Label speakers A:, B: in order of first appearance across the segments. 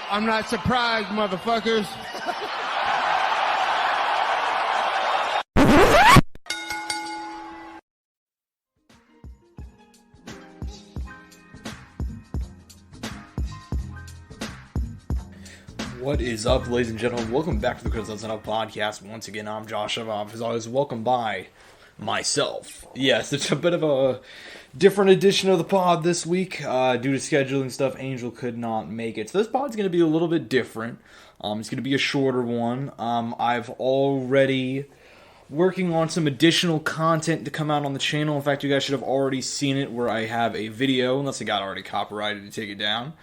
A: I'm not surprised, motherfuckers.
B: What is up, ladies and gentlemen? Welcome back to the Courtside Soundoff podcast. Once again, I'm Josh Evanoff. As always, welcome by myself. Yes, it's a bit of a different edition of the pod this week. Due to scheduling stuff, Angel could not make it. So this pod's going to be a little bit different. It's going to be a shorter one. I've already working on some additional content to come out on the channel. In fact, you guys should have already seen it where I have a video, unless it got already copyrighted to take it down,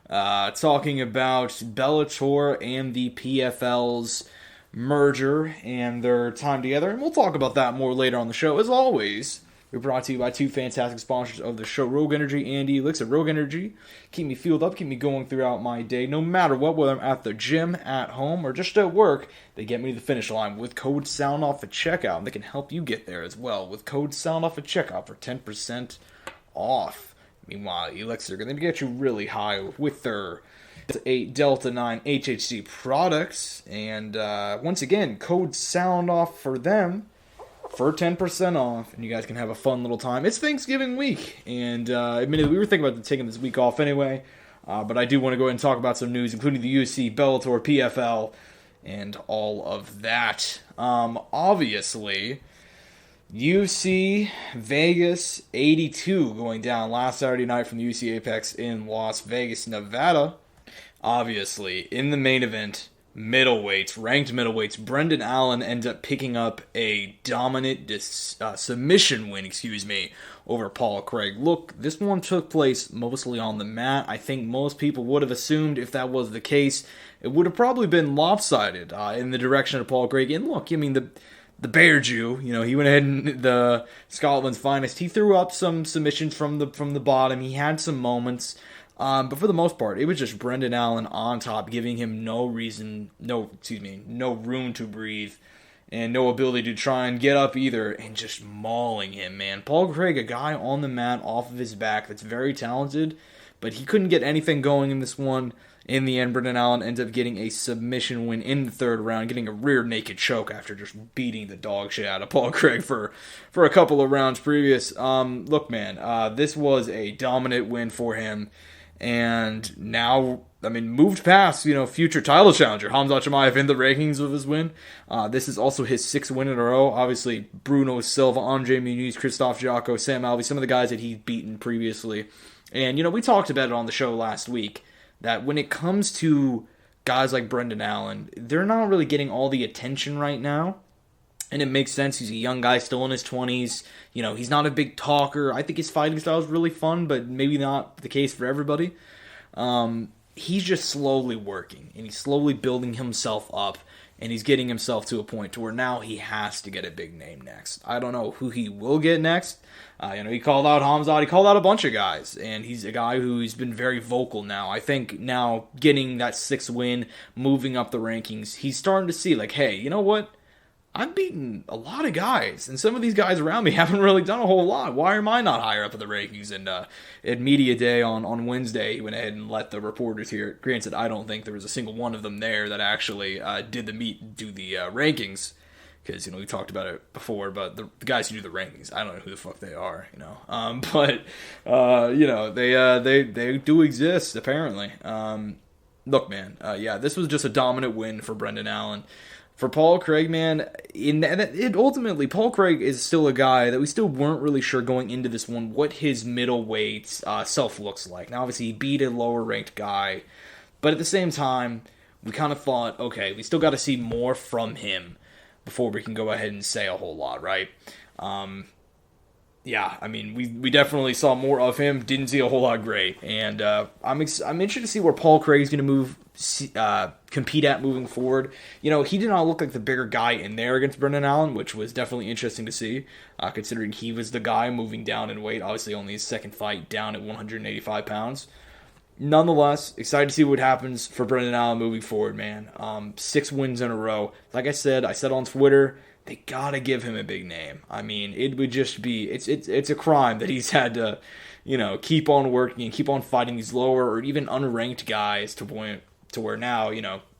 B: talking about Bellator and the PFL's merger and their time together. And we'll talk about that more later on the show. As always, we're brought to you by two fantastic sponsors of the show, Rogue Energy and ELYXR. Rogue Energy, keep me fueled up, keep me going throughout my day, no matter what, whether I'm at the gym, at home, or just at work. They get me to the finish line with code SOUNDOFF at checkout. And they can help you get there as well with code SOUNDOFF at checkout for 10% off. Meanwhile, ELYXR are going to get you really high with their 8 Delta 9 HHC products. And once again, code SOUNDOFF for them for 10% off. And you guys can have a fun little time. It's Thanksgiving week. And admittedly, we were thinking about taking this week off anyway. But I do want to go ahead and talk about some news, including the UFC, Bellator, PFL, and all of that. Obviously, UFC Vegas 82 going down last Saturday night from the UFC Apex in Las Vegas, Nevada. Obviously, in the main event, ranked middleweights, Brendan Allen ends up picking up a dominant submission win, over Paul Craig. Look, this one took place mostly on the mat. I think most people would have assumed if that was the case, it would have probably been lopsided in the direction of Paul Craig. And look, I mean, the Bear Jew, he went ahead and the Scotland's finest. He threw up some submissions from the bottom. He had some moments, but for the most part, it was just Brendan Allen on top, giving him no room to breathe, and no ability to try and get up either, and just mauling him, man. Paul Craig, a guy on the mat off of his back that's very talented, but he couldn't get anything going in this one. In the end, Brendan Allen ends up getting a submission win in the third round, getting a rear naked choke after just beating the dog shit out of Paul Craig for a couple of rounds previous. Look, man, this was a dominant win for him, and now, moved past, future title challenger Khamzat Chimaev in the rankings with his win. This is also his 6th win in a row. Obviously, Bruno Silva, Andre Muniz, Christoph Jocko, Sam Alvey, some of the guys that he's beaten previously. And, we talked about it on the show last week, that when it comes to guys like Brendan Allen, they're not really getting all the attention right now. And it makes sense. He's a young guy still in his 20s. He's not a big talker. I think his fighting style is really fun, but maybe not the case for everybody. He's just slowly working, and he's slowly building himself up, and he's getting himself to a point to where now he has to get a big name next. I don't know who he will get next. He called out Khamzat, he called out a bunch of guys, and he's a guy who's been very vocal now. I think now getting that 6th win, moving up the rankings, he's starting to see, hey, you know what? I'm beating a lot of guys, and some of these guys around me haven't really done a whole lot. Why am I not higher up in the rankings? And at Media Day on Wednesday, he went ahead and let the reporters hear it. Granted, I don't think there was a single one of them there that actually do the rankings, because, we talked about it before, but the guys who do the rankings, I don't know who the fuck they are, they do exist, apparently. Look, man, this was just a dominant win for Brendan Allen. For Paul Craig, man, ultimately, Paul Craig is still a guy that we still weren't really sure going into this one what his middleweight self looks like. Now, obviously, he beat a lower-ranked guy, but at the same time, we kind of thought, okay, we still got to see more from him before we can go ahead and say a whole lot, right? We definitely saw more of him, didn't see a whole lot great, and I'm interested to see where Paul Craig's going to compete at moving forward. He did not look like the bigger guy in there against Brendan Allen, which was definitely interesting to see, considering he was the guy moving down in weight, obviously only his 2nd fight down at 185 pounds. Nonetheless, excited to see what happens for Brendan Allen moving forward, man. 6 wins in a row. Like I said on Twitter, they gotta give him a big name. It would just be, it's a crime that he's had to, keep on working and keep on fighting these lower or even unranked guys to to where now,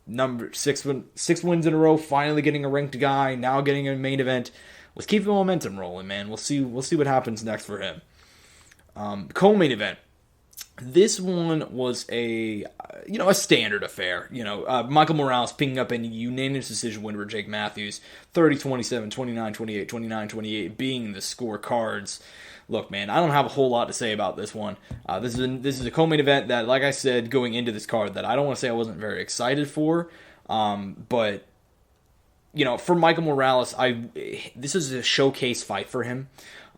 B: number six wins in a row, finally getting a ranked guy, now getting a main event. Let's keep the momentum rolling, man. We'll see what happens next for him. Co-main event. This one was a standard affair. Michael Morales picking up a unanimous decision win over Jake Matthews, 30-27, 29-28, 29-28 being the scorecards. Look, man, I don't have a whole lot to say about this one. This is a co-main event that, like I said, going into this card, that I don't want to say I wasn't very excited for, but for Michael Morales, this is a showcase fight for him.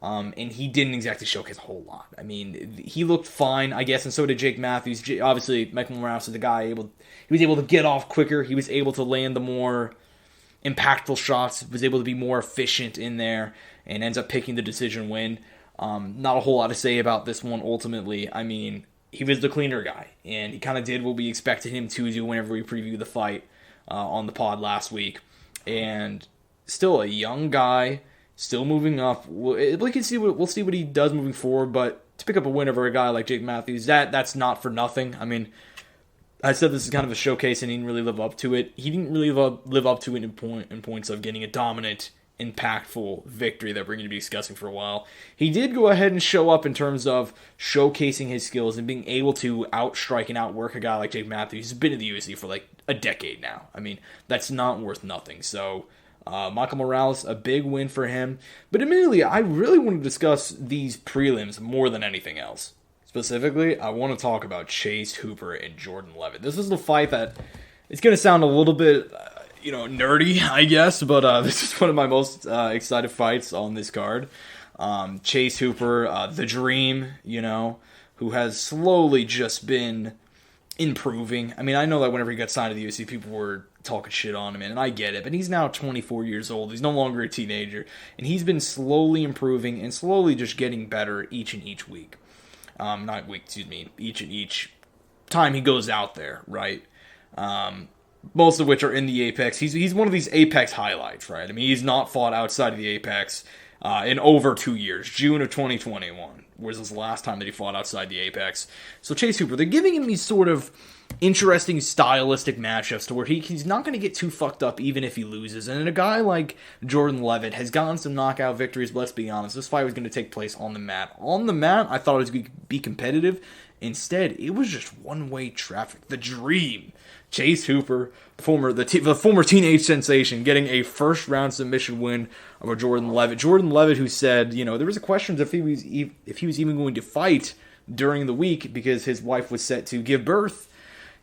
B: And he didn't exactly showcase a whole lot. I mean, he looked fine, I guess, and so did Jake Matthews. Obviously, Michael Morales is the guy he was able to get off quicker. He was able to land the more impactful shots, was able to be more efficient in there, and ends up picking the decision win. Not a whole lot to say about this one, ultimately. I mean, he was the cleaner guy, and he kind of did what we expected him to do whenever we previewed the fight on the pod last week. And still a young guy, still moving up. We'll see what he does moving forward, but to pick up a win over a guy like Jake Matthews, that's not for nothing. I mean, I said this is kind of a showcase and he didn't really live up to it. He didn't really live up to it in points of getting a dominant, impactful victory that we're going to be discussing for a while. He did go ahead and show up in terms of showcasing his skills and being able to outstrike and outwork a guy like Jake Matthews, who's been in the UFC for like a decade now. I mean, that's not worth nothing. So Michael Morales, a big win for him. But admittedly, I really want to discuss these prelims more than anything else. Specifically, I want to talk about Chase Hooper and Jordan Leavitt. This is the fight that it's going to sound a little bit, nerdy, I guess, but this is one of my most excited fights on this card. Chase Hooper, the dream, who has slowly just been improving. I mean, I know that whenever he got signed to the UFC, people were talking shit on him, and I get it, but he's now 24 years old. He's no longer a teenager, and he's been slowly improving and slowly just getting better each and each week. Each and each time he goes out there, right? Most of which are in the Apex. He's one of these Apex highlights, right? I mean, he's not fought outside of the Apex in over 2 years. June of 2021 was his last time that he fought outside the Apex. So Chase Hooper, they're giving him these sort of interesting stylistic matchups to where he's not going to get too fucked up even if he loses. And a guy like Jordan Leavitt has gotten some knockout victories, but let's be honest, this fight was going to take place on the mat. On the mat, I thought it was going to be competitive. Instead, it was just one-way traffic. The dream. Chase Hooper, the former teenage sensation, getting a first-round submission win over Jordan Leavitt. Jordan Leavitt, who said, there was a question if he was even going to fight during the week because his wife was set to give birth.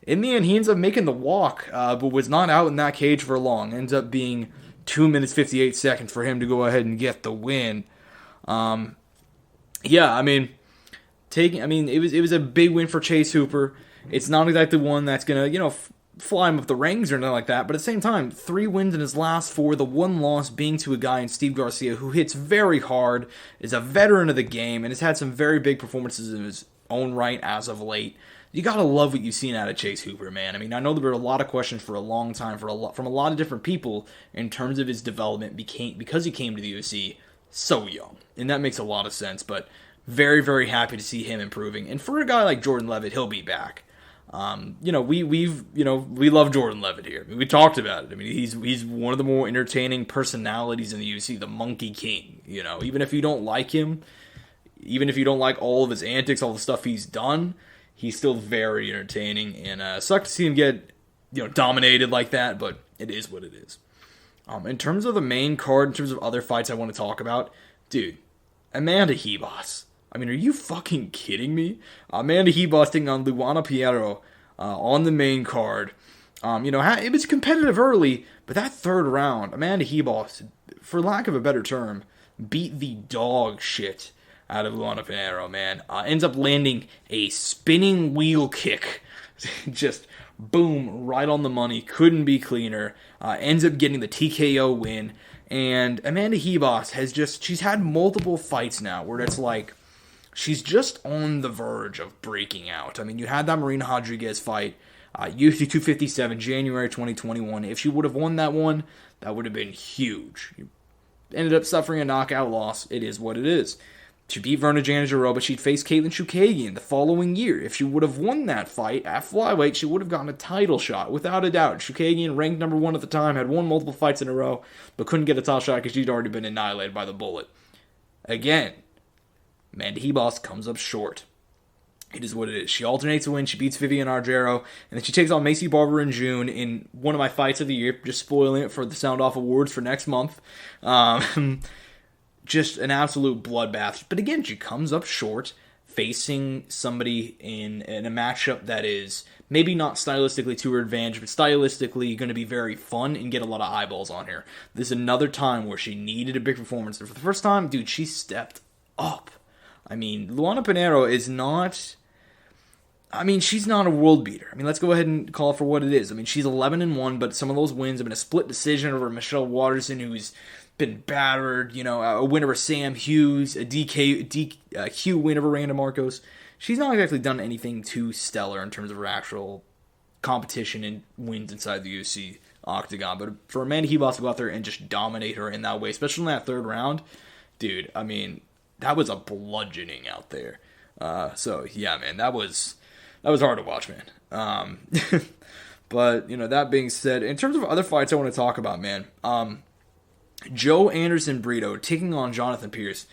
B: In the end, he ends up making the walk, but was not out in that cage for long. Ends up being 2 minutes 58 seconds for him to go ahead and get the win. It was a big win for Chase Hooper. It's not exactly one that's gonna, fly him up the ranks or anything like that, but at the same time, 3 wins in his last 4, the one loss being to a guy in Steve Garcia who hits very hard, is a veteran of the game, and has had some very big performances in his own right as of late. You gotta love what you've seen out of Chase Hooper, man. I mean, I know there were a lot of questions for a long time from a lot of different people in terms of his development because he came to the UFC so young, and that makes a lot of sense, but very, very happy to see him improving. And for a guy like Jordan Leavitt, he'll be back. We love Jordan Leavitt here. I mean, we talked about it. I mean, he's one of the more entertaining personalities in the UFC, the Monkey King. Even if you don't like him, even if you don't like all of his antics, all the stuff he's done, he's still very entertaining. And sucked to see him get dominated like that, but it is what it is. In terms of the main card, in terms of other fights I want to talk about, dude, Amanda Ribas. I mean, are you fucking kidding me? Amanda Ribas taking on Luana Pinheiro on the main card. It was competitive early, but that third round, Amanda Ribas, for lack of a better term, beat the dog shit out of Luana Pinheiro, man. Ends up landing a spinning wheel kick. Just boom, right on the money. Couldn't be cleaner. Ends up getting the TKO win. And Amanda Ribas she's had multiple fights now where it's like, she's just on the verge of breaking out. I mean, you had that Marina Rodriguez fight, UFC 257, January 2021. If she would have won that one, that would have been huge. You ended up suffering a knockout loss. It is what it is. She beat Verna Janijarova, but she'd faced Caitlin Chookagian the following year. If she would have won that fight at flyweight, she would have gotten a title shot, without a doubt. Chookagian, ranked number 1 at the time, had won multiple fights in a row, but couldn't get a title shot because she'd already been annihilated by the Bullet. Again, Amanda Ribas comes up short. It is what it is. She alternates a win. She beats Vivian Argero, and then she takes on Macy Barber in June in one of my fights of the year, just spoiling it for the Soundoff Awards for next month. Just an absolute bloodbath. But again, she comes up short, facing somebody in a matchup that is maybe not stylistically to her advantage, but stylistically going to be very fun and get a lot of eyeballs on her. This is another time where she needed a big performance. And for the first time, dude, she stepped up. I mean, Luana Pinheiro is not... I mean, she's not a world beater. I mean, let's go ahead and call it for what it is. I mean, she's 11-1, but some of those wins have been a split decision over Michelle Waterson, who's been battered, a win over Sam Hughes, a DQ win over Randa Marcos. She's not exactly done anything too stellar in terms of her actual competition and wins inside the UFC octagon. But for Amanda Ribas to go out there and just dominate her in that way, especially in that third round, dude, I mean, that was a bludgeoning out there. So, yeah, man, that was hard to watch, man. But, that being said, in terms of other fights I want to talk about, man, Joe Anderson Brito taking on Jonathan Pierce.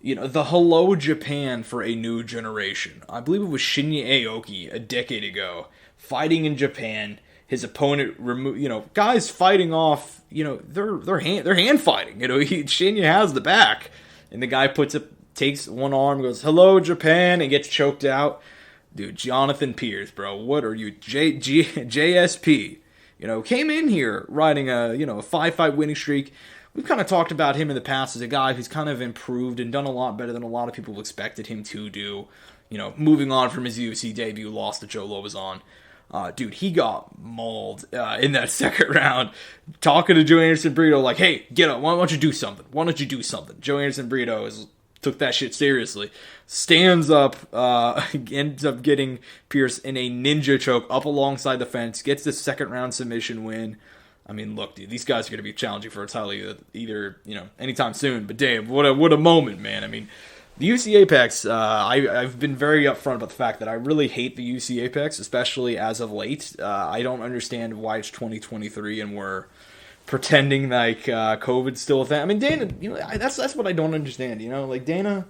B: The hello Japan for a new generation. I believe it was Shinya Aoki a decade ago, fighting in Japan. His opponent guys fighting off, they're hand fighting. Shinya has the back, and the guy takes one arm, goes, hello Japan, and gets choked out. Dude, Jonathan Pierce, bro, what are you, JSP? Came in here riding a 5-fight winning streak. We've kind of talked about him in the past as a guy who's kind of improved and done a lot better than a lot of people expected him to do. Moving on from his UFC debut loss to Joe Lobazon. Dude, he got mauled in that second round. Talking to Joe Anderson Brito like, hey, get up, why don't you do something? Joe Anderson Brito took that shit seriously. Stands up, ends up getting Pierce in a ninja choke up alongside the fence, gets the second round submission win. I mean, look, dude, these guys are going to be challenging for a title either anytime soon. But damn, what a moment, man. I mean, the UFC Apex, I've been very upfront about the fact that I really hate the UFC Apex, especially as of late. I don't understand why it's 2023 and we're pretending like COVID's still a thing. I mean, Dana, that's what I don't understand. Like Dana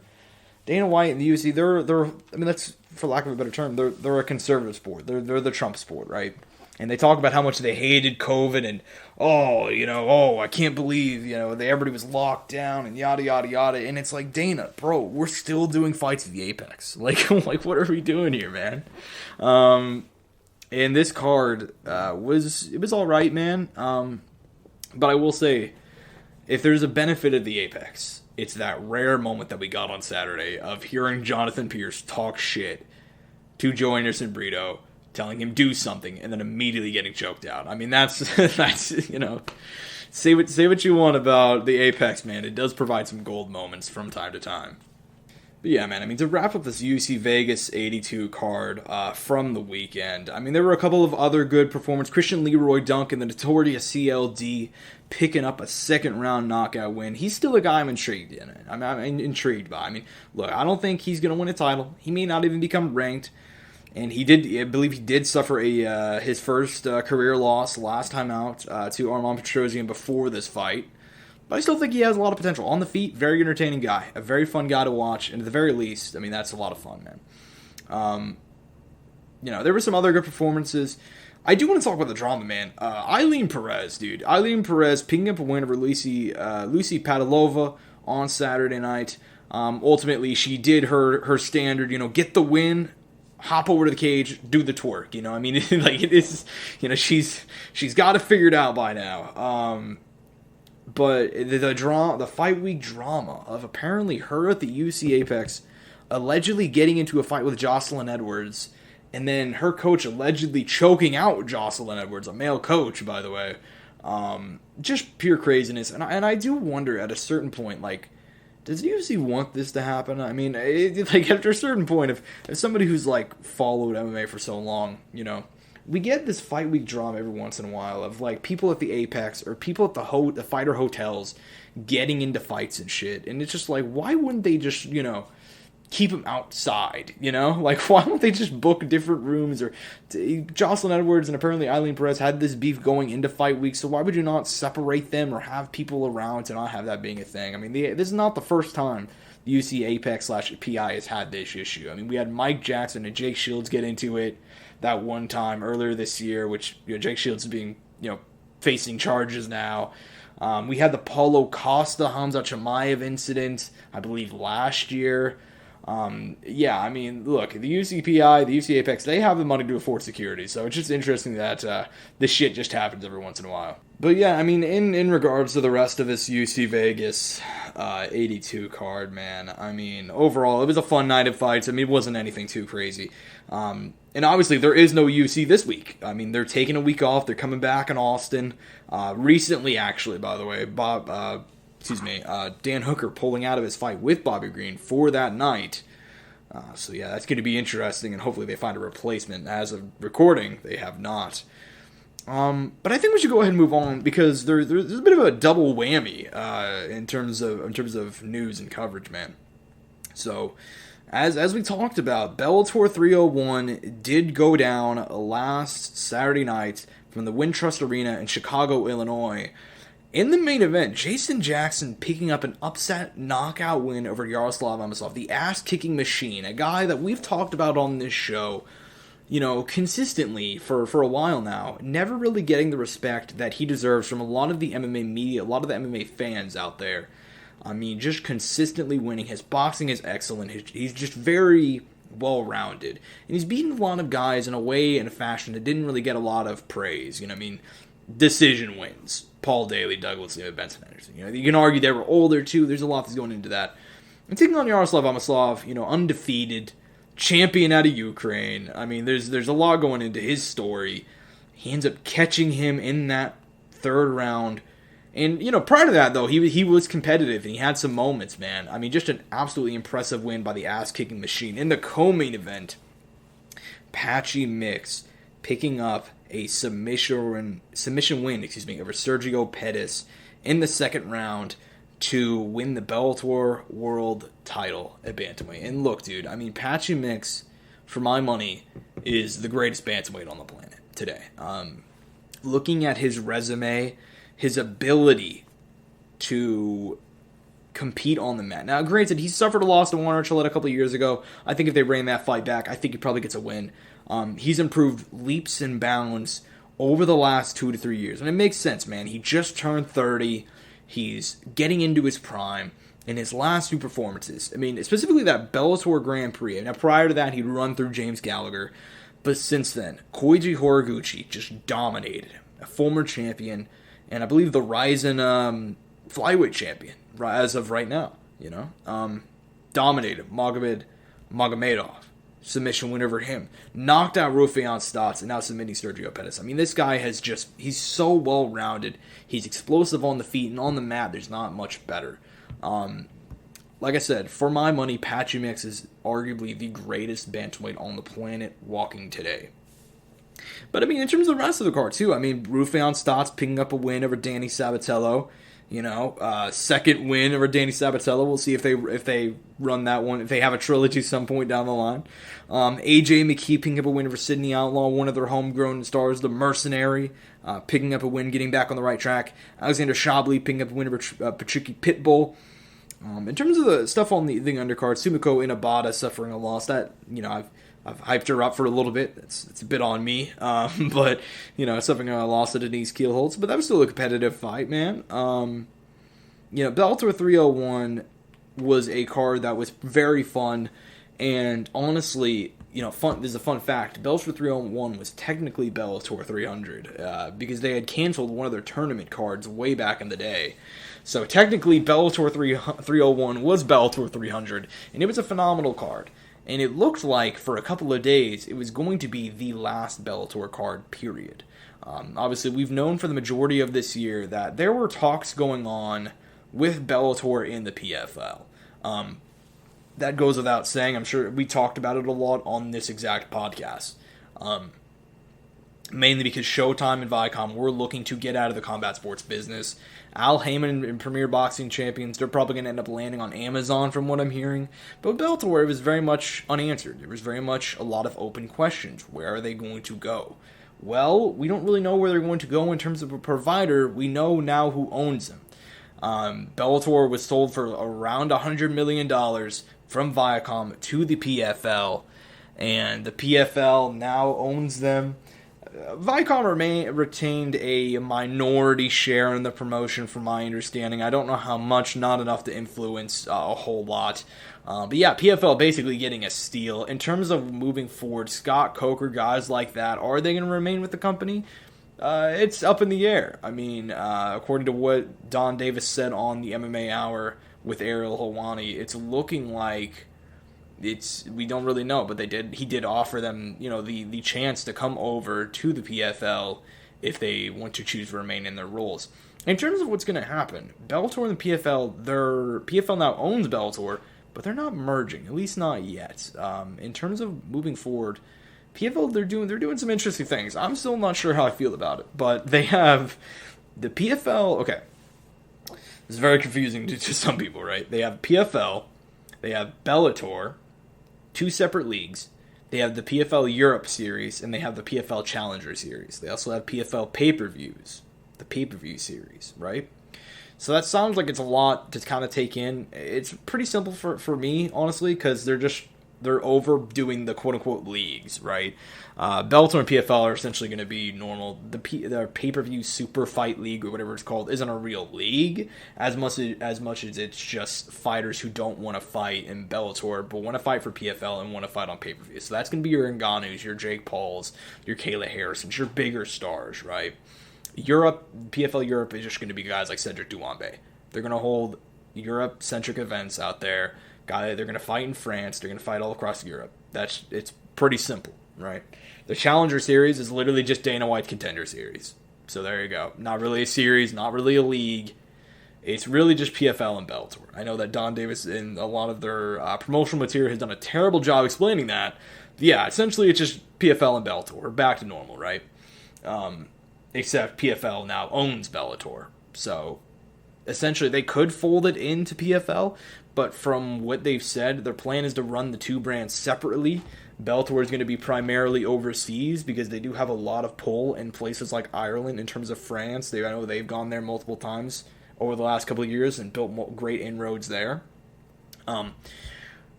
B: White and the UFC, they're I mean, that's for lack of a better term, they're a conservative sport. They're the Trump sport, right? And they talk about how much they hated COVID and, I can't believe, everybody was locked down and yada, yada, yada. And it's like, Dana, bro, we're still doing fights at the Apex. Like, what are we doing here, man? And this card was all right, man. But I will say, if there's a benefit of the Apex, it's that rare moment that we got on Saturday of hearing Jonathan Pierce talk shit to Joe Anderson Brito, telling him do something, and then immediately getting choked out. I mean, that's say what you want about the Apex, man. It does provide some gold moments from time to time. But yeah, man, I mean, to wrap up this UFC Vegas 82 card from the weekend, I mean, there were a couple of other good performances. Christian Leroy Duncan, the notorious CLD, picking up a second-round knockout win. He's still a guy I'm intrigued in. I'm intrigued by. I mean, look, I don't think he's going to win a title. He may not even become ranked. And I believe he did suffer his first career loss last time out to Armand Petrosian before this fight. But I still think he has a lot of potential. On the feet, very entertaining guy. A very fun guy to watch. And at the very least, I mean, that's a lot of fun, man. There were some other good performances. I do want to talk about the drama, man. Eileen Perez, dude. Eileen Perez picking up a win over Lucy Padalova on Saturday night. Ultimately, she did her standard, get the win, hop over to the cage, do the twerk, I mean, like, it is, she's got it figured out by now. But the fight week drama of apparently her at the UFC Apex allegedly getting into a fight with Jocelyn Edwards, and then her coach allegedly choking out Jocelyn Edwards, a male coach, by the way. Just pure craziness. And I do wonder at a certain point, like, does the UFC want this to happen? I mean, like, after a certain point, if somebody who's, like, followed MMA for so long, we get this fight week drama every once in a while of, like, people at the Apex or people at the fighter hotels getting into fights and shit. And it's just like, why wouldn't they just, keep them outside, Like, why don't they just book different rooms? Or Jocelyn Edwards and apparently Eileen Perez had this beef going into fight week, so why would you not separate them or have people around to not have that being a thing? I mean, this is not the first time the UC Apex/PI has had this issue. I mean, we had Mike Jackson and Jake Shields get into it that one time earlier this year, which, Jake Shields is being, facing charges now. We had the Paulo Costa, Hamza Chimaev incident, I believe, last year. I mean, look, the UCPI, the UC Apex, they have the money to afford security, so it's just interesting that this shit just happens every once in a while. But yeah, I mean, in regards to the rest of this UC Vegas 82 card, man, I mean, overall, it was a fun night of fights. I mean, it wasn't anything too crazy. And obviously, there is no UFC this week. I mean, they're taking a week off. They're coming back in Austin. Recently, actually, by the way, Dan Hooker pulling out of his fight with Bobby Green for that night. So yeah, that's going to be interesting, and hopefully they find a replacement. As of recording, they have not. But I think we should go ahead and move on, because there's a bit of a double whammy in terms of news and coverage, man. So, as we talked about, Bellator 301 did go down last Saturday night from the Wintrust Arena in Chicago, Illinois. In the main event, Jason Jackson picking up an upset knockout win over Yaroslav Amosov, the ass-kicking machine, a guy that we've talked about on this show, consistently for a while now, never really getting the respect that he deserves from a lot of the MMA media, a lot of the MMA fans out there. I mean, just consistently winning. His boxing is excellent. He's just very well-rounded. And he's beaten a lot of guys in a way and a fashion that didn't really get a lot of praise. Decision wins. Paul Daly, Douglas Lima, Benson Henderson. You can argue they were older too. There's a lot that's going into that. And taking on Yaroslav Amosov, undefeated, champion out of Ukraine. I mean, there's a lot going into his story. He ends up catching him in that third round. And, prior to that, though, he was competitive and he had some moments, man. I mean, just an absolutely impressive win by the ass-kicking machine. In the co-main event, Patchy Mix picking up a submission win, over Sergio Pettis in the second round to win the Bellator World title at bantamweight. And look, dude, I mean, Patchy Mix, for my money, is the greatest bantamweight on the planet today. Looking at his resume, his ability to compete on the mat. Now, granted, he suffered a loss to Warren Archuleta a couple of years ago. I think if they bring that fight back, I think he probably gets a win. He's improved leaps and bounds over the last 2 to 3 years. And it makes sense, man. He just turned 30. He's getting into his prime. In his last 2 performances, I mean, specifically that Bellator Grand Prix. Now, prior to that, he'd run through James Gallagher. But since then, Koichi Horiguchi just dominated him. A former champion, and I believe the Ryzen flyweight champion as of right now. Dominated Magomedov. Submission win over him. Knocked out Rufián Stotts and now submitting Sergio Pettis. I mean, this guy he's so well-rounded. He's explosive on the feet, and on the mat, there's not much better. Like I said, for my money, Patchy Mix is arguably the greatest bantamweight on the planet walking today. But, I mean, in terms of the rest of the card, too, I mean, Rufián Stotts picking up a win over Danny Sabatello. Second win over Danny Sabatello. We'll see if they run that one, if they have a trilogy some point down the line. AJ McKee picking up a win over Sydney Outlaw, one of their homegrown stars, the Mercenary, picking up a win, getting back on the right track. Alexander Shabley picking up a win over Patricky Pitbull. In terms of the stuff on the undercard, Sumiko Inabata suffering a loss. That, I've hyped her up for a little bit. It's a bit on me. But, suffering a loss to Denise Keelholtz. But that was still a competitive fight, man. Bellator 301 was a card that was very fun. And honestly, fun. This is a fun fact. Bellator 301 was technically Bellator 300 because they had canceled one of their tournament cards way back in the day. So technically, Bellator 301 was Bellator 300, and it was a phenomenal card. And it looked like, for a couple of days, it was going to be the last Bellator card, period. Obviously, we've known for the majority of this year that there were talks going on with Bellator in the PFL. That goes without saying. I'm sure we talked about it a lot on this exact podcast. mainly because Showtime and Viacom were looking to get out of the combat sports business. Al Heyman and Premier Boxing Champions, they're probably going to end up landing on Amazon from what I'm hearing. But with Bellator, it was very much unanswered. There was very much a lot of open questions. Where are they going to go? Well, we don't really know where they're going to go in terms of a provider. We know now who owns them. Bellator was sold for around $100 million from Viacom to the PFL, and the PFL now owns them. Viacom retained a minority share in the promotion, from my understanding. I don't know how much, not enough to influence a whole lot. But yeah, PFL basically getting a steal. In terms of moving forward, Scott Coker, guys like that, are they going to remain with the company? It's up in the air. I mean, according to what Don Davis said on the MMA Hour with Ariel Helwani, it's looking like we don't really know, but he did offer them, the chance to come over to the PFL if they want to choose to remain in their roles. In terms of what's going to happen, Bellator and the PFL, PFL now owns Bellator, but they're not merging, at least not yet. In terms of moving forward, PFL, they're doing some interesting things. I'm still not sure how I feel about it, but they have the PFL. Okay, this is very confusing to some people, right? They have PFL, they have Bellator, 2 separate leagues. They have the PFL Europe series, and they have the PFL Challenger series. They also have PFL pay-per-views, the pay-per-view series, right? So that sounds like it's a lot to kind of take in. It's pretty simple for me, honestly, because they're overdoing the quote-unquote leagues, right? Bellator and PFL are essentially going to be normal. The pay-per-view Super Fight League, or whatever it's called, isn't a real league, as much as it's just fighters who don't want to fight in Bellator, but want to fight for PFL and want to fight on pay-per-view. So that's going to be your Ngannous, your Jake Pauls, your Kayla Harrisons, your bigger stars, right? PFL Europe is just going to be guys like Cedric Doumbé. They're going to hold Europe-centric events out there. They're going to fight in France. They're going to fight all across Europe. It's pretty simple, right? The Challenger Series is literally just Dana White's Contender Series. So there you go. Not really a series, not really a league. It's really just PFL and Bellator. I know that Don Davis in a lot of their promotional material has done a terrible job explaining that. But yeah, essentially it's just PFL and Bellator. We're back to normal, right? Except PFL now owns Bellator. So essentially they could fold it into PFL, but from what they've said, their plan is to run the 2 brands separately. Bellator is going to be primarily overseas because they do have a lot of pull in places like Ireland in terms of France. I know they've gone there multiple times over the last couple of years and built great inroads there.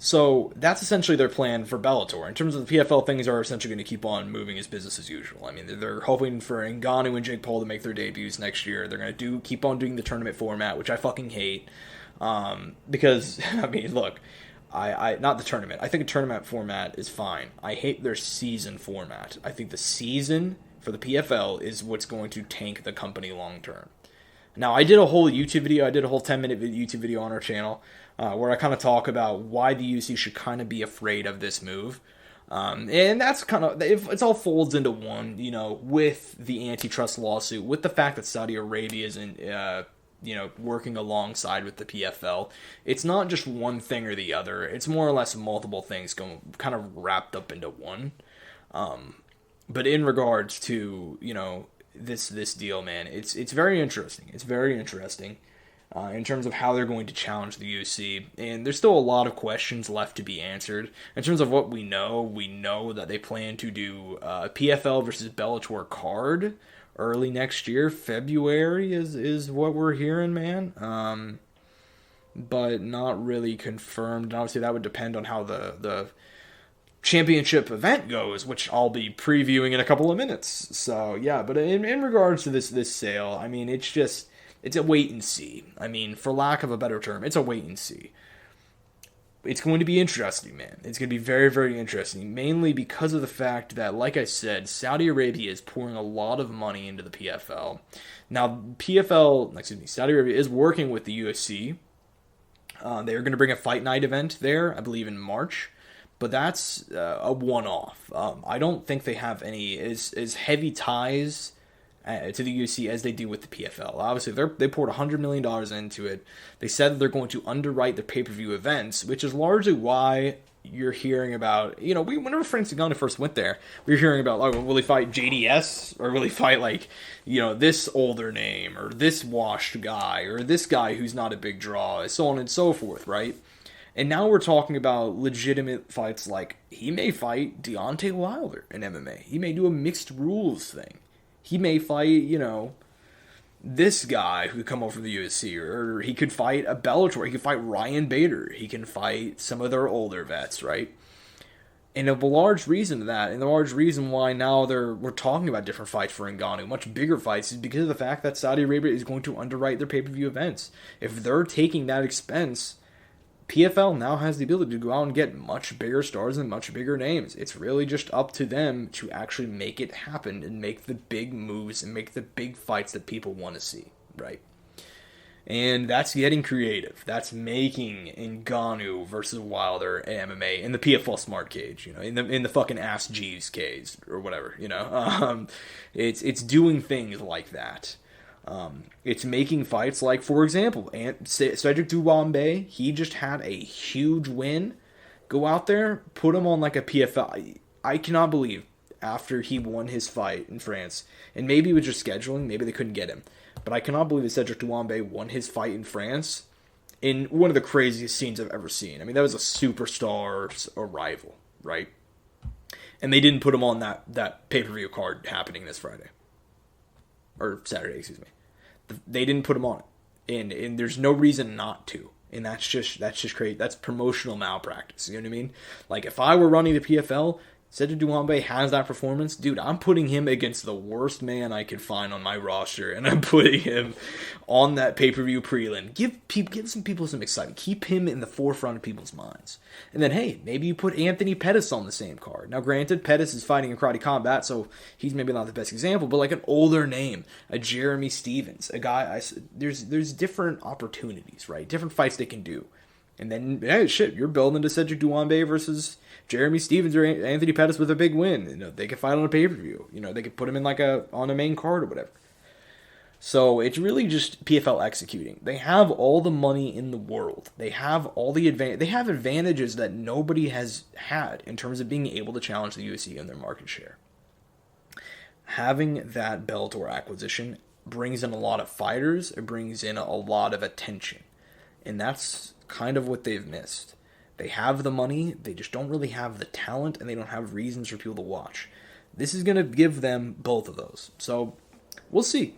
B: So that's essentially their plan for Bellator. In terms of the PFL, things are essentially going to keep on moving as business as usual. I mean, they're hoping for Ngannou and Jake Paul to make their debuts next year. They're going to keep on doing the tournament format, which I fucking hate. Because, I mean, look, I not the tournament. I think a tournament format is fine. I hate their season format. I think the season for the PFL is what's going to tank the company long term. Now, I did a whole YouTube video. I did a whole 10-minute YouTube video on our channel where I kind of talk about why the UFC should kind of be afraid of this move. And that's kind of, it's all folds into one, with the antitrust lawsuit, with the fact that Saudi Arabia isn't, working alongside with the PFL. It's not just one thing or the other. It's more or less multiple things going kind of wrapped up into one. But in regards to, this deal, man, it's very interesting. It's very interesting in terms of how they're going to challenge the UFC. And there's still a lot of questions left to be answered. In terms of what we know that they plan to do a PFL versus Bellator card early next year. February is what we're hearing, man. But not really confirmed. And obviously that would depend on how the championship event goes, which I'll be previewing in a couple of minutes. So yeah, but in regards to this sale, I mean, it's a wait and see. I mean, for lack of a better term, it's a wait and see. It's going to be interesting, man. It's going to be very, very interesting, mainly because of the fact that, like I said, Saudi Arabia is pouring a lot of money into the PFL. Now, Saudi Arabia is working with the UFC. They are going to bring a fight night event there, I believe in March. But that's a one-off. I don't think they have any as heavy ties to the UFC as they do with the PFL. Obviously, they poured $100 million into it. They said that they're going to underwrite the pay-per-view events, which is largely why you're hearing about, whenever Francis Ngannou first went there, we were hearing about, like, will he fight JDS, or will he fight, like, this older name, or this washed guy, or this guy who's not a big draw, so on and so forth, right? And now we're talking about legitimate fights, like, he may fight Deontay Wilder in MMA. He may do a mixed rules thing. He may fight, this guy who could come over from the UFC, or he could fight a Bellator. He could fight Ryan Bader. He can fight some of their older vets, right? And a large reason to that, and the large reason why now we're talking about different fights for Ngannou, much bigger fights, is because of the fact that Saudi Arabia is going to underwrite their pay-per-view events. If they're taking that expense, PFL now has the ability to go out and get much bigger stars and much bigger names. It's really just up to them to actually make it happen and make the big moves and make the big fights that people want to see, right? And that's getting creative. That's making Ngannou versus Wilder in MMA in the PFL Smart Cage, in the fucking Ask Jeeves cage or whatever, It's doing things like that. It's making fights like, for example, Cedric Doumbé, he just had a huge win. Go out there, put him on like a PFL. I cannot believe after he won his fight in France, and maybe it was just scheduling, maybe they couldn't get him, but I cannot believe that Cedric Doumbé won his fight in France in one of the craziest scenes I've ever seen. I mean, that was a superstar's arrival, right? And they didn't put him on that pay-per-view card happening this Friday. Or Saturday, excuse me. They didn't put him on it. And there's no reason not to. And that's just crazy. That's promotional malpractice. You know what I mean? Like, if I were running the PFL, Cedric Doumbé has that performance, dude, I'm putting him against the worst man I could find on my roster, and I'm putting him on that pay-per-view prelim. Give some people some excitement. Keep him in the forefront of people's minds. And then, hey, maybe you put Anthony Pettis on the same card. Now, granted, Pettis is fighting in karate combat, so he's maybe not the best example, but like an older name, a Jeremy Stevens, a guy, there's different opportunities, right? Different fights they can do. And then, hey, shit, you're building to Cedric Doumbé versus Jeremy Stevens or Anthony Pettis with a big win. They could fight on a pay-per-view. They could put him in on a main card or whatever. So it's really just PFL executing. They have all the money in the world. They have all the they have advantages that nobody has had in terms of being able to challenge the UFC in their market share. Having that Bellator acquisition brings in a lot of fighters. It brings in a lot of attention. And that's kind of what they've missed. They have the money, they just don't really have the talent, and they don't have reasons for people to watch. This is going to give them both of those. So, we'll see.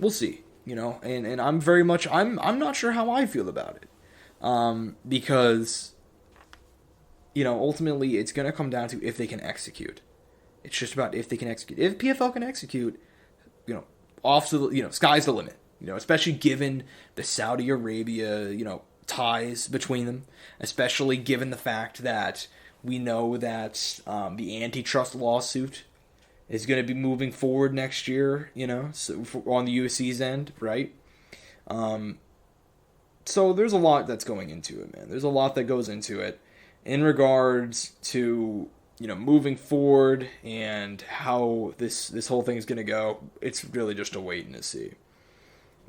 B: And I'm very much, I'm not sure how I feel about it. Because, ultimately, it's going to come down to if they can execute. It's just about if they can execute. If PFL can execute, off to the, sky's the limit. Especially given the Saudi Arabia, ties between them, especially given the fact that we know that the antitrust lawsuit is going to be moving forward next year, so on the UFC's end, right? So there's a lot that's going into it, man. There's a lot that goes into it in regards to, moving forward and how this whole thing is going to go. It's really just a wait and a see.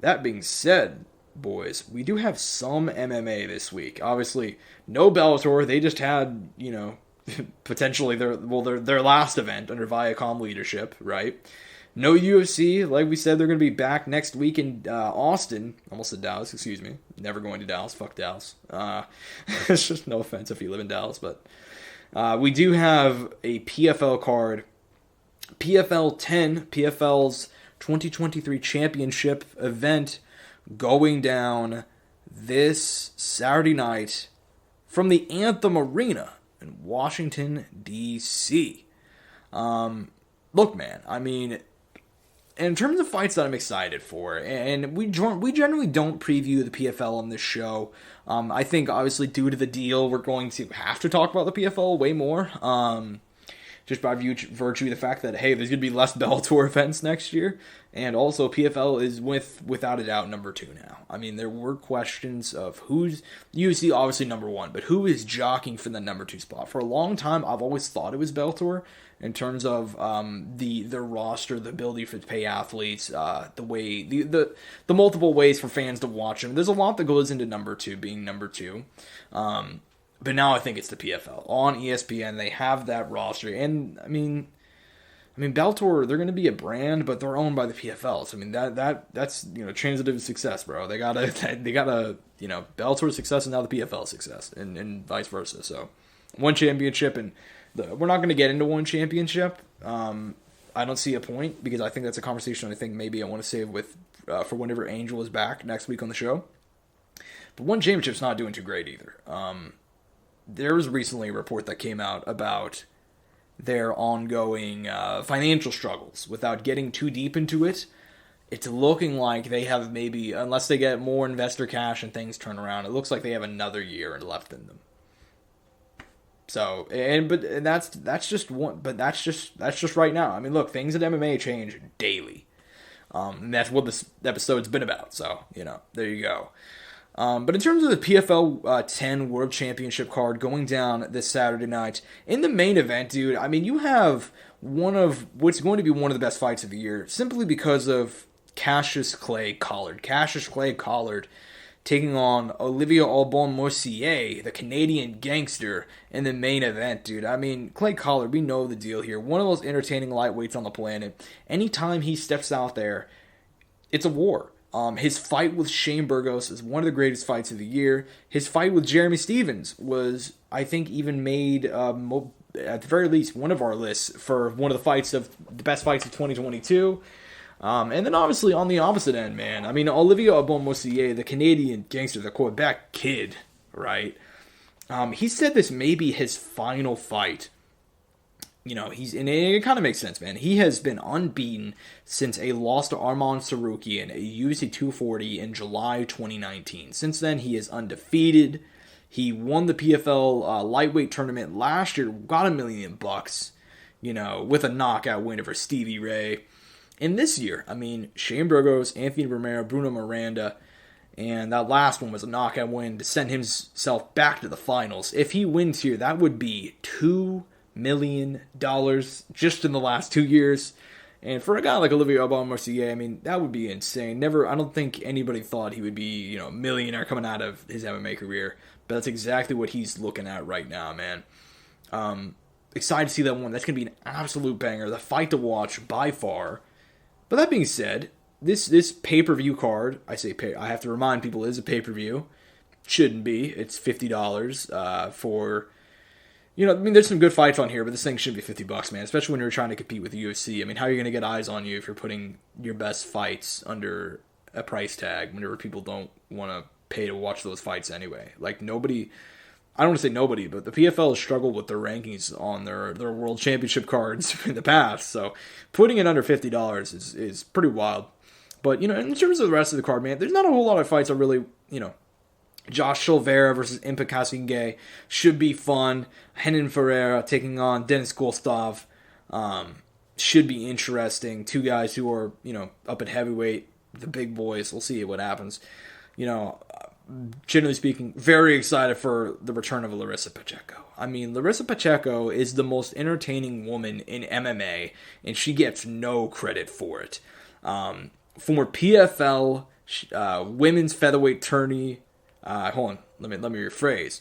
B: That being said, boys, we do have some MMA this week. Obviously, no Bellator. They just had, potentially their last event under Viacom leadership, right? No UFC. Like we said, they're going to be back next week in Austin. Almost said Dallas, excuse me. Never going to Dallas. Fuck Dallas. It's just no offense if you live in Dallas, but we do have a PFL card. PFL 10, PFL's 2023 championship event going down this Saturday night from the Anthem Arena in Washington, D.C. Look, man, I mean, in terms of fights that I'm excited for, and we generally don't preview the PFL on this show. I think, obviously, due to the deal, we're going to have to talk about the PFL way more. Just by virtue of the fact that, hey, there's going to be less Bellator events next year. And also, PFL is without a doubt number 2 now. I mean, there were questions of who's UFC, obviously number 1, but who is jockeying for the number 2 spot? For a long time, I've always thought it was Bellator in terms of the roster, the ability to pay athletes, the way the multiple ways for fans to watch them. There's a lot that goes into number 2 being number 2. But now I think it's the PFL. On ESPN, they have that roster. And, I mean, Bellator, they're going to be a brand, but they're owned by the PFL. So, I mean, that's, transitive success, bro. They gotta, Bellator's success is now the PFL success, and vice versa. So, one championship, and we're not going to get into one championship. I don't see a point, because I think that's a conversation I think maybe I want to save with for whenever Angel is back next week on the show. But one championship's not doing too great either. There was recently a report that came out about their ongoing financial struggles. Without getting too deep into it, it's looking like they have maybe, unless they get more investor cash and things turn around, it looks like they have another year left in them. So, that's just right now. I mean, look, things in MMA change daily. And that's what this episode's been about. So, there you go. But in terms of the PFL 10 World Championship card going down this Saturday night, in the main event, dude, I mean, you have one of what's going to be one of the best fights of the year, simply because of Cassius Clay Collard. Cassius Clay Collard taking on Olivier Aubin-Mercier, the Canadian gangster, in the main event, dude. I mean, Clay Collard, we know the deal here. One of the most entertaining lightweights on the planet. Anytime he steps out there, it's a war. His fight with Shane Burgos is one of the greatest fights of the year. His fight with Jeremy Stephens was, I think, even made, at the very least, one of our lists for one of the best fights of 2022. And then obviously on the opposite end, man, I mean, Olivier Aubin-Mercier, the Canadian gangster, the Quebec kid, right? He said this may be his final fight. And it kind of makes sense, man. He has been unbeaten since a loss to Arman Sarukian at UFC 240 in July 2019. Since then, he is undefeated. He won the PFL lightweight tournament last year, got $1 million, with a knockout win over Stevie Ray. And this year, I mean, Shane Burgos, Anthony Romero, Bruno Miranda, and that last one was a knockout win to send himself back to the finals. If he wins here, that would be $2 million just in the last 2 years. And for a guy like Olivier Aubin-Mercier, I mean, that would be insane. I don't think anybody thought he would be, a millionaire coming out of his MMA career. But that's exactly what he's looking at right now, man. Excited to see that one. That's going to be an absolute banger. The fight to watch by far. But that being said, this pay-per-view card, I have to remind people, it is a pay-per-view. Shouldn't be. It's $50 for... there's some good fights on here, but this thing should be $50, man. Especially when you're trying to compete with the UFC. I mean, how are you going to get eyes on you if you're putting your best fights under a price tag whenever people don't want to pay to watch those fights anyway? Like, nobody... I don't want to say nobody, but the PFL has struggled with their rankings on their World Championship cards in the past. So, putting it under $50 is pretty wild. But, in terms of the rest of the card, man, there's not a whole lot of fights that really, Josh Silveira versus Impa Kasinge should be fun. Renan Ferreira taking on Denis Gustave should be interesting. Two guys who are, up at heavyweight, the big boys. We'll see what happens. Generally speaking, very excited for the return of Larissa Pacheco. I mean, Larissa Pacheco is the most entertaining woman in MMA, and she gets no credit for it. Former PFL women's featherweight tourney. Hold on, let me rephrase.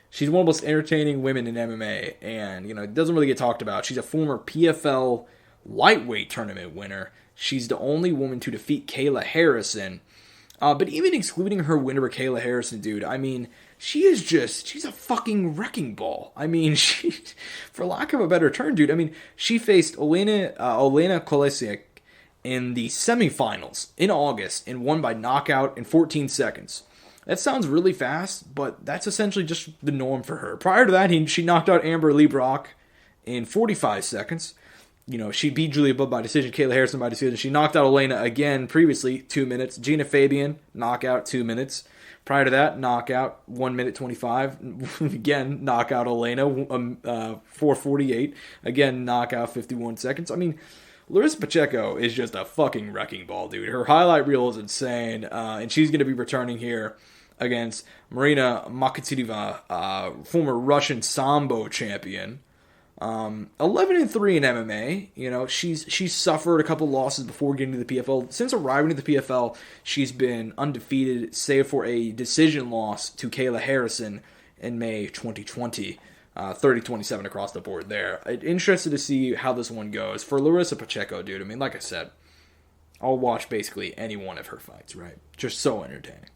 B: She's one of the most entertaining women in MMA, and it doesn't really get talked about. She's a former PFL lightweight tournament winner. She's the only woman to defeat Kayla Harrison. But even excluding her win over Kayla Harrison, dude, I mean, she's a fucking wrecking ball. I mean, she, for lack of a better term, dude, I mean, she faced Olena Kolesic in the semifinals in August and won by knockout in 14 seconds. That sounds really fast, but that's essentially just the norm for her. Prior to that, she knocked out Amber Lee Brock in 45 seconds. She beat Julia Budd by decision, Kayla Harrison by decision. She knocked out Elena again previously, 2 minutes. Gina Fabian, knockout, 2 minutes. Prior to that, knockout, 1 minute 25. Again, knockout Elena, 4:48. Again, knockout, 51 seconds. I mean, Larissa Pacheco is just a fucking wrecking ball, dude. Her highlight reel is insane, and she's going to be returning here against Marina Makhachev, former Russian Sambo champion. 11-3 in MMA. She's suffered a couple losses before getting to the PFL. Since arriving to the PFL, she's been undefeated, save for a decision loss to Kayla Harrison in May 2020. 30-27 across the board there. Interested to see how this one goes. For Larissa Pacheco, dude, I mean, like I said, I'll watch basically any one of her fights, right? Just so entertaining.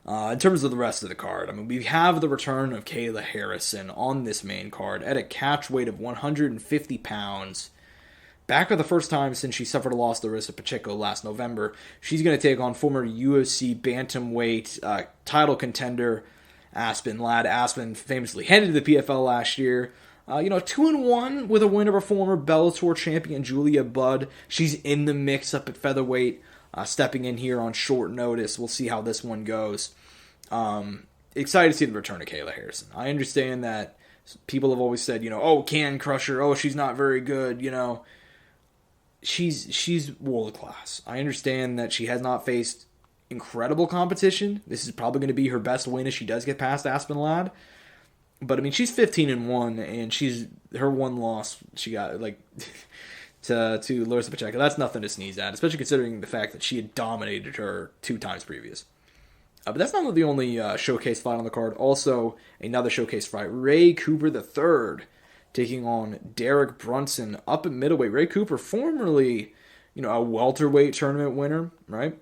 B: In terms of the rest of the card, I mean, we have the return of Kayla Harrison on this main card at a catch weight of 150 pounds. Back for the first time since she suffered a loss to Larissa Pacheco last November. She's going to take on former UFC bantamweight title contender Aspen Ladd. Aspen famously headed to the PFL last year. 2-1 with a win over former Bellator champion Julia Budd. She's in the mix up at featherweight, stepping in here on short notice. We'll see how this one goes. Excited to see the return of Kayla Harrison. I understand that people have always said, Can Crusher, she's not very good, She's world class. I understand that she has not faced incredible competition. This is probably going to be her best win if she does get past Aspen Ladd. But I mean, she's 15-1, and her one loss she got to Larissa Pacheco. That's nothing to sneeze at, especially considering the fact that she had dominated her 2 times previous. But that's not the only showcase fight on the card. Also, another showcase fight: Ray Cooper III taking on Derek Brunson up at middleweight. Ray Cooper, formerly, a welterweight tournament winner, right?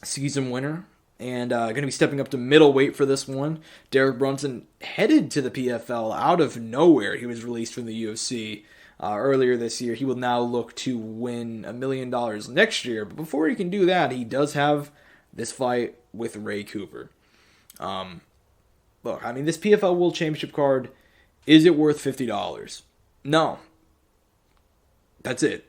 B: Season winner, and going to be stepping up to middleweight for this one. Derek Brunson headed to the PFL out of nowhere. He was released from the UFC earlier this year. He will now look to win $1 million next year, but before he can do that, he does have this fight with Ray Cooper. Look, I mean, this PFL World Championship card, is it worth $50? No. That's it.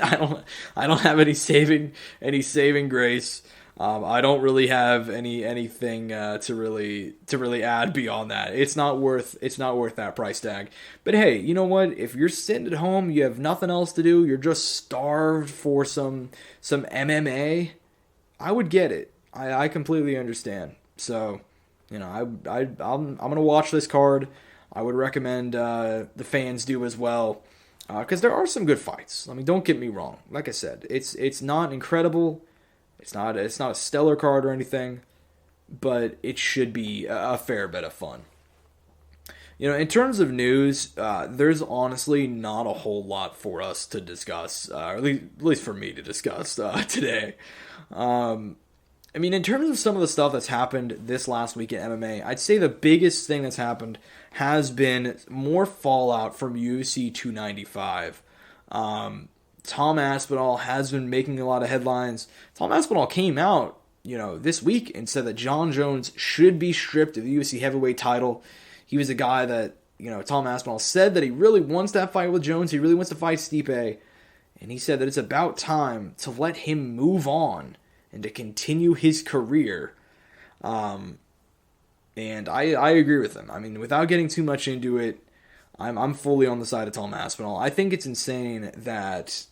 B: I don't have any saving grace. I don't really have anything to really add beyond that. It's not worth that price tag. But hey, you know what? If you're sitting at home, you have nothing else to do, you're just starved for some MMA, I would get it. I completely understand. So, I'm gonna watch this card. I would recommend the fans do as well. Because there are some good fights. I mean, don't get me wrong. Like I said, it's not incredible. It's not a stellar card or anything, but it should be a fair bit of fun. In terms of news, there's honestly not a whole lot for us to discuss, or at least for me to discuss today. I mean, in terms of some of the stuff that's happened this last week in MMA, I'd say the biggest thing that's happened has been more fallout from UFC 295. Tom Aspinall has been making a lot of headlines. Tom Aspinall came out, this week and said that Jon Jones should be stripped of the UFC heavyweight title. He was a guy that, Tom Aspinall said that he really wants that fight with Jones. He really wants to fight Stipe. And he said that it's about time to let him move on and to continue his career. And I agree with him. I mean, without getting too much into it, I'm fully on the side of Tom Aspinall. I think it's insane that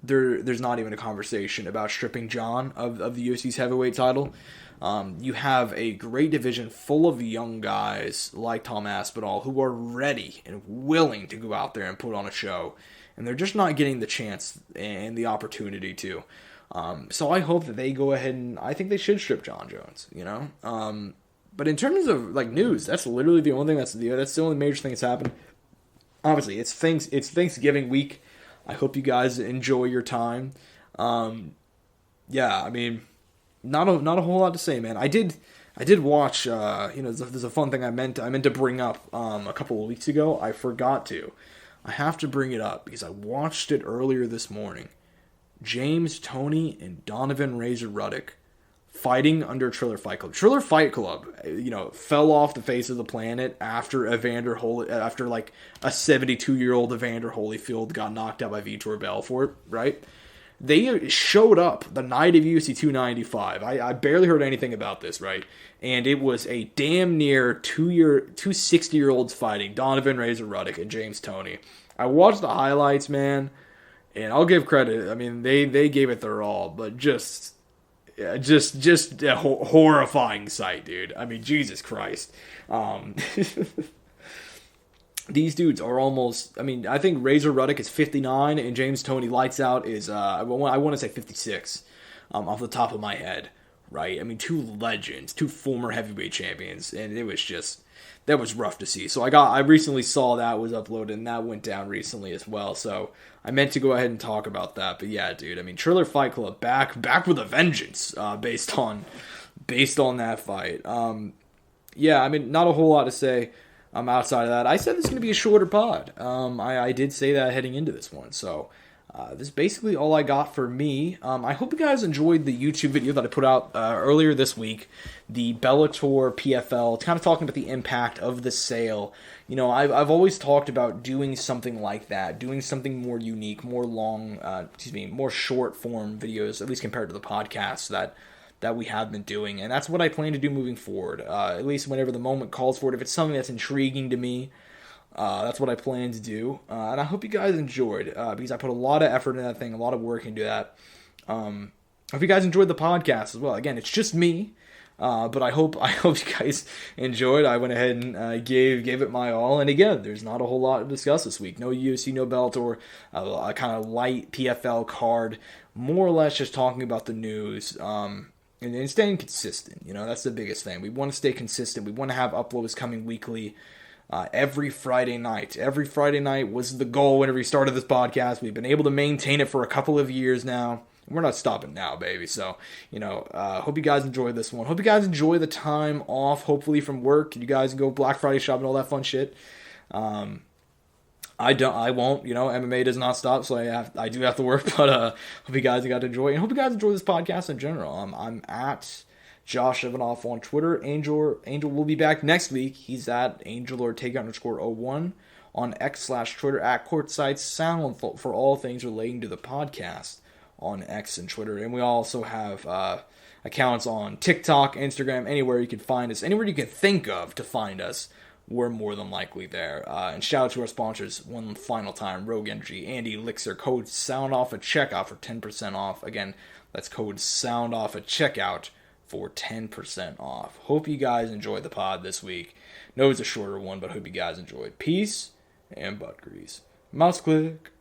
B: there's not even a conversation about stripping John of the UFC's heavyweight title. You have a great division full of young guys like Tom Aspinall who are ready and willing to go out there and put on a show. And they're just not getting the chance and the opportunity to. So I hope that they go ahead and I think they should strip Jon Jones, But in terms of news, that's literally the only thing that's the only major thing that's happened. Obviously, it's Thanksgiving week. I hope you guys enjoy your time. Yeah, I mean, not a whole lot to say, man. I did watch. There's a fun thing I meant to bring up a couple of weeks ago. I forgot to. I have to bring it up because I watched it earlier this morning. James Toney and Donovan Razor Ruddock fighting under Triller Fight Club. Triller Fight Club, fell off the face of the planet after a 72-year-old Evander Holyfield got knocked out by Vitor Belfort, right? They showed up the night of UFC 295. I barely heard anything about this, right? And it was a damn near two 60-year-olds fighting, Donovan Razor Ruddock and James Toney. I watched the highlights, man, and I'll give credit. I mean, they gave it their all, but just a horrifying sight, dude. I mean, Jesus Christ. These dudes are almost, I think Razor Ruddock is 59 and James Toney lights out is, I want to say 56 off the top of my head. right? I mean, two legends, two former heavyweight champions, and it was just, that was rough to see. So I recently saw that was uploaded, and that went down recently as well. So I meant to go ahead and talk about that, but yeah, dude, I mean, Triller Fight Club back with a vengeance, based on that fight. Yeah, I mean, not a whole lot to say. Outside of that, I said this is going to be a shorter pod. I did say that heading into this one, so this is basically all I got for me. I hope you guys enjoyed the YouTube video that I put out earlier this week, the Bellator PFL, kind of talking about the impact of the sale. You know, I've always talked about doing something like that, doing something more unique, more short form videos, at least compared to the podcast that we have been doing, and that's what I plan to do moving forward, at least whenever the moment calls for it. If it's something that's intriguing to me, that's what I plan to do, and I hope you guys enjoyed, because I put a lot of effort in that thing, a lot of work into that. I hope you guys enjoyed the podcast as well. Again, it's just me, but I hope you guys enjoyed. I went ahead and gave it my all, and again, there's not a whole lot to discuss this week. No UFC, no Bellator, a kind of light PFL card, more or less just talking about the news, and staying consistent. You know, that's the biggest thing. We want to stay consistent. We want to have uploads coming weekly, every Friday night. Every Friday night was the goal whenever we started this podcast. We've been able to maintain it for a couple of years now. We're not stopping now, baby. So, you know, hope you guys enjoyed this one. Hope you guys enjoy the time off, hopefully from work. You guys can go Black Friday shopping, all that fun shit. I won't, you know, MMA does not stop, so I do have to work, but hope you guys got to enjoy it, and hope you guys enjoy this podcast in general. I'm at Josh Evanoff on Twitter. Angel will be back next week. He's at Angel Ortega _01 on X/Twitter, at Courtside Soundoff for all things relating to the podcast on X and Twitter. And we also have accounts on TikTok, Instagram, anywhere you can find us, anywhere you can think of to find us. We're more than likely there. And shout out to our sponsors one final time, Rogue Energy and ELYXR. Code SOUNDOFF at checkout for 10% off. Again, that's code SOUNDOFF at checkout for 10% off. Hope you guys enjoyed the pod this week. Know it's a shorter one, but hope you guys enjoyed. Peace and butt grease. Mouse click.